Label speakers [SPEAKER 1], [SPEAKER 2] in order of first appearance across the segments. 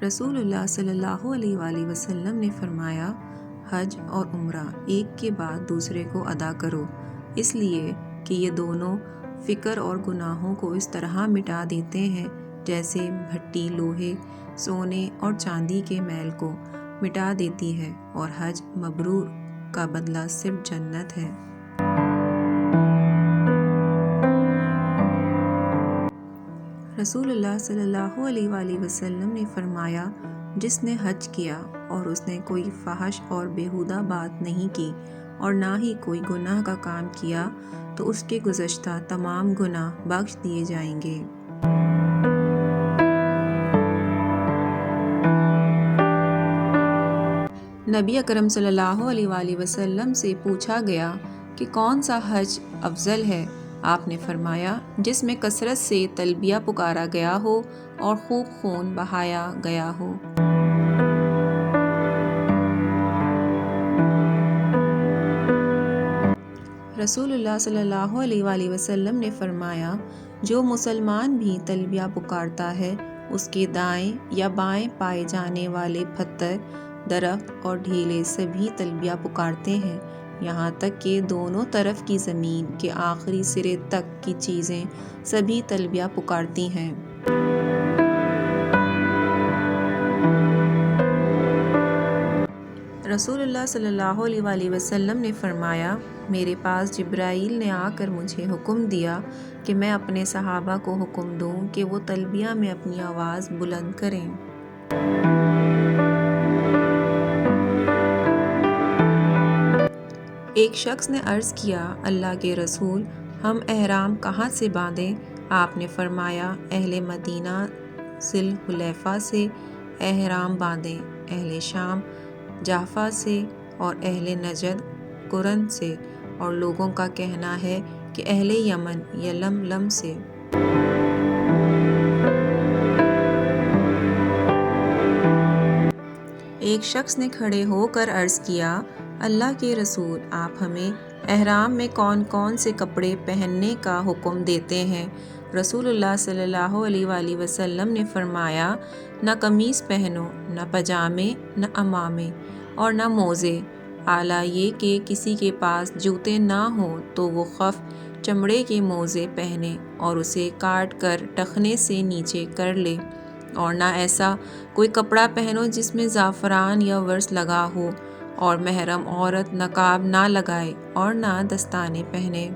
[SPEAKER 1] رسول اللہ صلی اللہ علیہ وآلہ وسلم نے فرمایا، حج اور عمرہ ایک کے بعد دوسرے کو ادا کرو، اس لیے کہ یہ دونوں فکر اور گناہوں کو اس طرح مٹا دیتے ہیں جیسے بھٹی لوہے، سونے اور چاندی کے میل کو مٹا دیتی ہے، اور حج مبرور کا بدلہ صرف جنت ہے۔ رسول اللہ صلی اللہ علیہ وآلہ وسلم نے فرمایا، جس نے حج کیا اور اس نے کوئی فحش اور بیہودہ بات نہیں کی اور نہ ہی کوئی گناہ کا کام کیا تو اس کے گزشتہ تمام گناہ بخش دیے جائیں گے۔ نبی اکرم صلی اللہ علیہ وآلہ وسلم سے پوچھا گیا کہ کون سا حج افضل ہے؟ آپ نے فرمایا، جس میں کثرت سے تلبیہ پکارا گیا ہو اور خوب خون بہایا گیا ہو۔ رسول اللہ صلی اللہ علیہ وآلہ وسلم نے فرمایا، جو مسلمان بھی تلبیہ پکارتا ہے، اس کے دائیں یا بائیں پائے جانے والے پتھر، درخت اور ڈھیلے سبھی تلبیہ پکارتے ہیں، یہاں تک کہ دونوں طرف کی زمین کے آخری سرے تک کی چیزیں سبھی تلبیہ پکارتی ہیں۔ رسول اللہ صلی اللہ علیہ وآلہ وسلم نے فرمایا، میرے پاس جبرائیل نے آ کر مجھے حکم دیا کہ میں اپنے صحابہ کو حکم دوں کہ وہ تلبیہ میں اپنی آواز بلند کریں۔ ایک شخص نے عرض کیا، اللہ کے رسول، ہم احرام کہاں سے باندھیں؟ آپ نے فرمایا، اہل مدینہ ذی الحلیفہ سے احرام باندھیں، اہل شام جحفہ سے اور اہل نجد قرن سے، اور لوگوں کا کہنا ہے کہ اہل یمن یلملم سے۔ ایک شخص نے کھڑے ہو کر عرض کیا، اللہ کے رسول، آپ ہمیں احرام میں کون کون سے کپڑے پہننے کا حکم دیتے ہیں؟ رسول اللہ صلی اللہ علیہ وآلہ وسلم نے فرمایا، نہ قمیص پہنو، نہ پاجامے، نہ عمامے اور نہ موزے، اعلیٰ یہ کہ کسی کے پاس جوتے نہ ہوں تو وہ خف چمڑے کے موزے پہنے اور اسے کاٹ کر ٹخنے سے نیچے کر لے، اور نہ ایسا کوئی کپڑا پہنو جس میں زعفران یا ورس لگا ہو، اور محرم عورت نقاب نہ لگائے اور نہ دستانے پہنے۔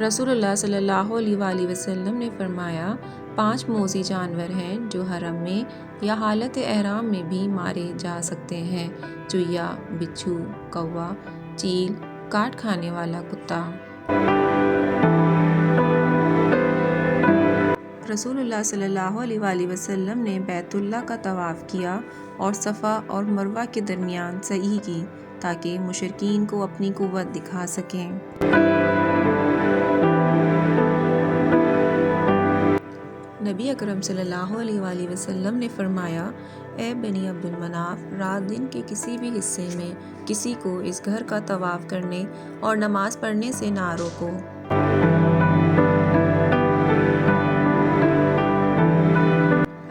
[SPEAKER 1] رسول اللہ صلی اللہ علیہ وآلہ وسلم نے فرمایا، 5 موذی جانور ہیں جو حرم میں یا حالت احرام میں بھی مارے جا سکتے ہیں، چوہیا، بچھو، کوا، چیل، کاٹ کھانے والا کتا۔ رسول اللہ صلی اللہ علیہ وآلہ وسلم نے بیت اللہ کا طواف کیا اور صفا اور مروہ کے درمیان سعی کی تاکہ مشرکین کو اپنی قوت دکھا سکیں۔ نبی اکرم صلی اللہ علیہ وآلہ وسلم نے فرمایا، اے بنی عبد المناف، رات دن کے کسی بھی حصے میں کسی کو اس گھر کا طواف کرنے اور نماز پڑھنے سے نہ روکو۔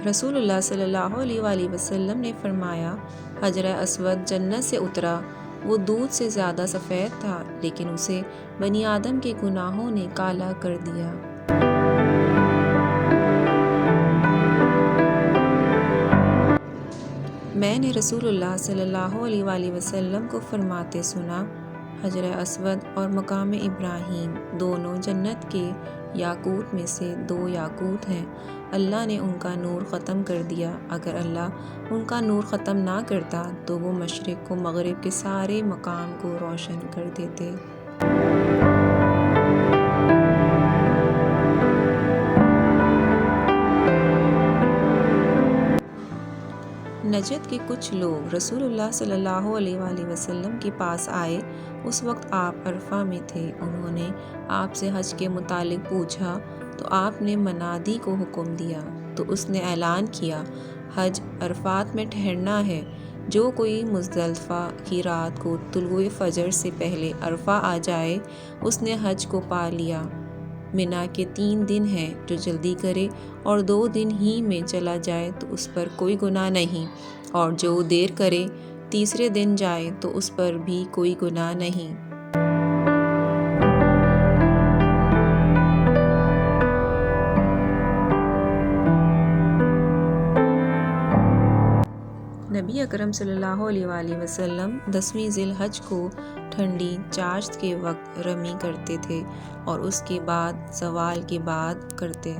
[SPEAKER 1] رسول اللہ صلی اللہ علیہ وآلہ وسلم نے فرمایا، حجر اسود جنت سے اترا، وہ دودھ سے زیادہ سفید تھا، لیکن اسے بنی آدم کے گناہوں نے کالا کر دیا۔ میں نے رسول اللہ صلی اللہ علیہ وآلہ وسلم کو فرماتے سنا، حجر اسود اور مقام ابراہیم دونوں جنت کے یاقوت میں سے 2 یاقوت ہیں، اللہ نے ان کا نور ختم کر دیا، اگر اللہ ان کا نور ختم نہ کرتا تو وہ مشرق و مغرب کے سارے مقام کو روشن کر دیتے۔ نجد کے کچھ لوگ رسول اللہ صلی اللہ علیہ وآلہ وسلم کے پاس آئے، اس وقت آپ عرفہ میں تھے، انہوں نے آپ سے حج کے متعلق پوچھا تو آپ نے منادی کو حکم دیا تو اس نے اعلان کیا، حج عرفات میں ٹھہرنا ہے، جو کوئی مزدلفہ کی رات کو طلوع فجر سے پہلے عرفہ آ جائے اس نے حج کو پا لیا۔ منا کے 3 دن ہیں، جو جلدی کرے اور 2 دن ہی میں چلا جائے تو اس پر کوئی گناہ نہیں، اور جو دیر کرے تیسرے دن جائے تو اس پر بھی کوئی گناہ نہیں۔ نبی اکرم صلی اللہ علیہ وآلہ وسلم 10ویں ذی الحج کو ٹھنڈی چاشت کے وقت رمی کرتے تھے اور اس کے بعد زوال کے بعد کرتے۔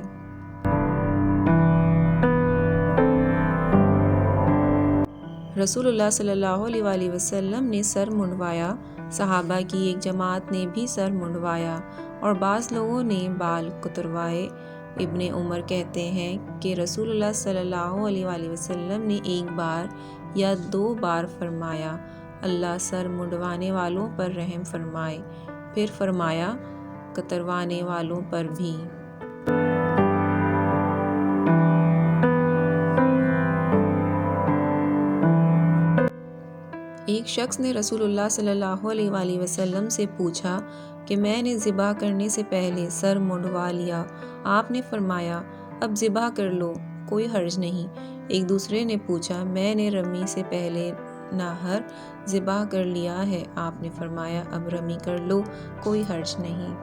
[SPEAKER 1] رسول اللہ صلی اللہ علیہ وآلہ وسلم نے سر منڈوایا، صحابہ کی ایک جماعت نے بھی سر منڈوایا اور بعض لوگوں نے بال کتروائے۔ ابن عمر کہتے ہیں کہ رسول اللہ صلی اللہ علیہ وآلہ وسلم نے 1 بار یا 2 بار فرمایا، اللہ سر منڈوانے والوں پر رحم فرمائے، پھر فرمایا کتروانے والوں پر بھی۔ ایک شخص نے رسول اللہ صلی اللہ علیہ وآلہ وسلم سے پوچھا کہ میں نے ذبح کرنے سے پہلے سر منڈوا لیا۔ آپ نے فرمایا اب ذبح کر لو، کوئی حرج نہیں۔ ایک دوسرے نے پوچھا میں نے رمی سے پہلے ناہر ذبح کر لیا ہے۔ آپ نے فرمایا اب رمی کر لو، کوئی حرج نہیں۔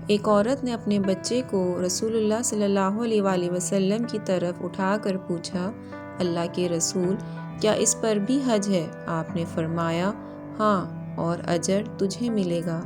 [SPEAKER 1] ایک عورت نے اپنے بچے کو رسول اللہ صلی اللہ علیہ وآلہ وسلم کی طرف اٹھا کر پوچھا، اللہ کے رسول، کیا اس پر بھی حج ہے؟ آپ نے فرمایا ہاں، اور اجر تجھے ملے گا۔